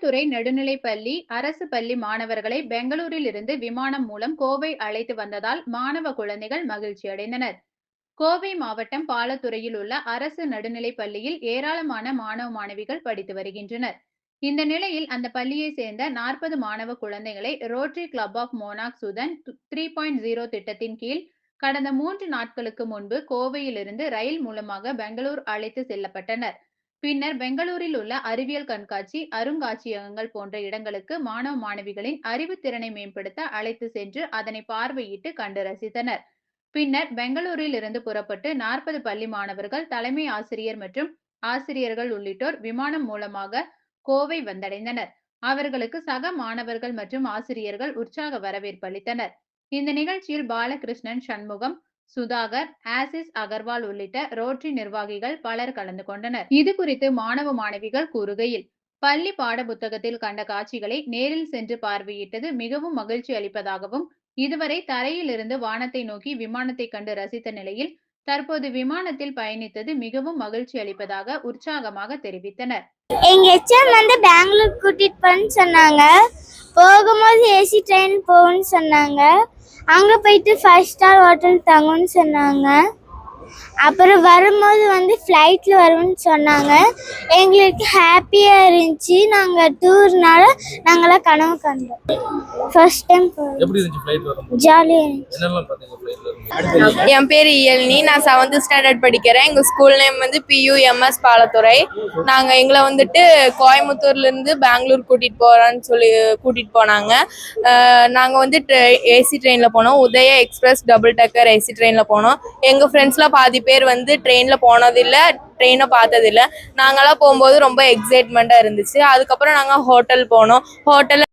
பாலத்துறை நெடுநிலைப்பள்ளி அரசு பள்ளி மாணவர்களை பெங்களூரில் இருந்து விமானம் மூலம் கோவை அழைத்து வந்ததால் மாணவ குழந்தைகள் மகிழ்ச்சி அடைந்தனர். கோவை மாவட்டம் பாலத்துறையில் உள்ள அரசு நடுநிலைப் பள்ளியில் ஏராளமான மாணவ மாணவிகள் படித்து வருகின்றனர். இந்த நிலையில் அந்த பள்ளியை சேர்ந்த 40 மாணவ குழந்தைகளை ரோட்டரி கிளப் ஆஃப் மோனாக் சுதன் 3.0 திட்டத்தின் கீழ் கடந்த 3 நாட்களுக்கு முன்பு கோவையிலிருந்து ரயில் மூலமாக பெங்களூர் அழைத்து செல்லப்பட்டனர். பின்னர் பெங்களூரில் உள்ள அறிவியல் கண்காட்சி, அருங்காட்சியகங்கள் போன்ற இடங்களுக்கு மாணவ மாணவிகளின் அறிவுத்திறனை மேம்படுத்த அழைத்து சென்று அதனை பார்வையிட்டு கண்டு ரசித்தனர். பின்னர் பெங்களூரில் இருந்து புறப்பட்டு 40 பள்ளி மாணவர்கள், தலைமை ஆசிரியர் மற்றும் ஆசிரியர்கள் உள்ளிட்டோர் விமானம் மூலமாக கோவை வந்தடைந்தனர். அவர்களுக்கு சக மாணவர்கள் மற்றும் ஆசிரியர்கள் உற்சாக வரவேற்பு அளித்தனர். இந்த நிகழ்ச்சியில் பாலகிருஷ்ணன், சண்முகம், சுதாகர், ஆசிஸ் அகர்வால் உள்ளிட்ட ரோட்டரி நிர்வாகிகள் பலர் கலந்து கொண்டனர். இது குறித்து மாணவ மாணவிகள் கூறுகையில், பள்ளி பாட புத்தகத்தில் கண்ட காட்சிகளை நேரில் சென்று பார்வையிட்டது மிகவும் மகிழ்ச்சி அளிப்பதாகவும், இதுவரை தரையில் இருந்து வானத்தை நோக்கி விமானத்தை கண்டு ரசித்த நிலையில் தற்போது விமானத்தில் பயணித்தது மிகவும் மகிழ்ச்சி அளிப்பதாக உற்சாகமாக தெரிவித்தனர். எங்க எச்எம் வந்து பெங்களூர் கூட்டிட்டு போன்னு சொன்னாங்க. போகும்போது ஏசி ட்ரெயின் போகும்னு சொன்னாங்க. அங்க போயிட்டு 5 ஸ்டார் ஹோட்டல் தங்கும்னு சொன்னாங்க. அப்புறம் வரும்போது வந்து ஃப்ளைட்ல வரும்னு சொன்னாங்க. எங்களுக்கு ஹாப்பியா இருந்துச்சு. நாங்க டூர்னால நாங்களாம் கனவு கண்டோம். ஃபர்ஸ்ட் டைம் எப்படி இருந்துச்சு ஃளைட் வரும்போது? ஜாலியா இருந்துச்சு. என்னெல்லாம் பாத்தீங்க ஃளைட்ல? என் பேர் இயல்னி. நான் 7th ஸ்டாண்டர்ட் படிக்கிறேன். எங்கள் ஸ்கூல் நேம் வந்து PUMS பாலத்துறை. நாங்கள் எங்களை வந்துட்டு கோயம்புத்தூர்லேருந்து பெங்களூர் கூட்டிகிட்டு போனாங்க. நாங்கள் வந்து ஏசி ட்ரெயினில் போனோம். உதயா எக்ஸ்பிரஸ் டபுள் டக்கர் ஏசி ட்ரெயினில் போனோம். எங்கள் ஃப்ரெண்ட்ஸ்லாம் பாதி பேர் வந்து ட்ரெயினில் போனதில்லை, ட்ரெயினை பார்த்ததில்லை. நாங்களாம் போகும்போது ரொம்ப எக்ஸைட்மெண்ட்டாக இருந்துச்சு. அதுக்கப்புறம் நாங்கள் ஹோட்டல் போனோம். ஹோட்டலில்